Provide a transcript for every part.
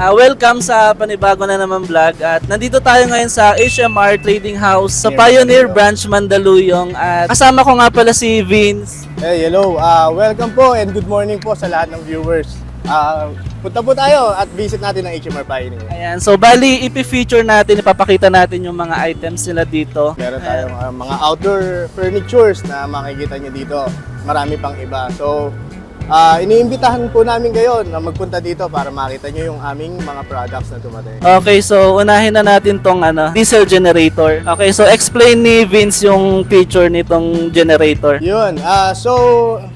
Welcome sa panibago na naman vlog at nandito tayo ngayon sa HMR Trading House sa Pioneer Branch Mandaluyong at kasama ko nga pala si Vince. Hey, hello. Welcome po and good morning po sa lahat ng viewers. Punta po tayo at visit natin ang HMR Pioneer. Ayan, so bali ipi-feature natin, ipapakita natin yung mga items nila dito. Meron tayong mga outdoor furnitures na makikita nyo dito. Marami pang iba. So, iniimbitahan po namin kayo na magpunta dito para makita nyo yung aming mga products na dumating. Okay, so unahin na natin tong diesel generator. Okay, so explain ni Vince yung feature nitong generator. Yun.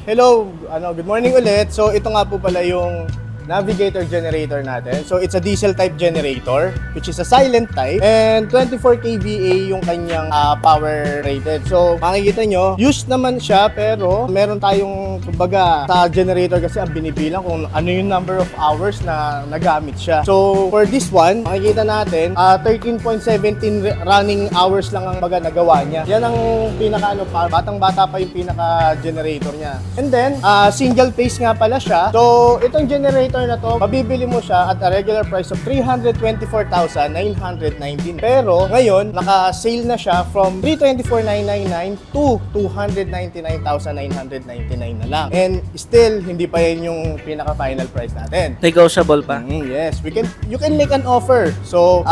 Hello. Good morning ulit. So, ito nga po pala yung navigator generator natin. So it's a diesel type generator which is a silent type and 24 kVA yung kanyang power rated. So makikita nyo, used naman siya pero meron tayong kumbaga sa generator kasi ang binibilang kung ano yung number of hours na nagamit siya. So for this one, makikita natin 13.17 running hours lang ang baga nagawa niya. Yan ang pinaka batang-bata pa yung pinaka generator niya. And then single phase nga pala siya. So itong generator na to, mabibili mo siya at a regular price of 324,919. Pero ngayon, naka-sale na siya from 324,999 to 299,999 na lang. And still, hindi pa yan yung pinaka-final price natin. Negotiable pa. Yes, you can make an offer. So,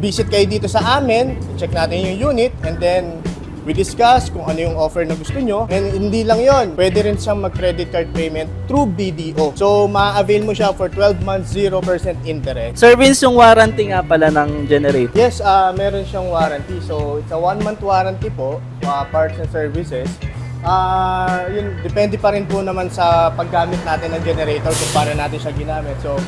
visit kayo dito sa amin, check natin yung unit, and then we discuss kung ano yung offer na gusto nyo. And hindi lang yon, pwede rin siyang mag-credit card payment through BDO. So, ma-avail mo siya for 12 months, 0% interest. Sir Vince, yung warranty nga pala ng generator. Yes, meron siyang warranty. So, it's a 1-month warranty po, parts and services. Yun, depende pa rin po naman sa paggamit natin ng generator kung paano natin siya ginamit. So,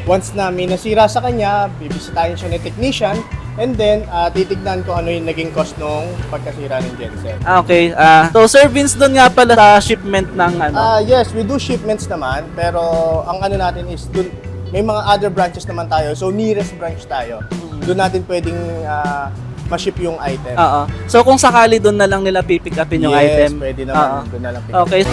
once na may nasira sa kanya, bibisitahin siya ng technician. And then, titignan ko ano yung naging cost nung pagkasira ng genset. Okay. So, Sir Vince, doon nga pala sa shipment ng Yes, we do shipments naman. Pero, ang ano natin is, may mga other branches naman tayo. So, nearest branch tayo. Doon natin pwedeng ma-ship yung item. So, kung sakali doon na lang nila pipick upin yung item. Yes, pwede naman. Doon na lang pick up. Okay.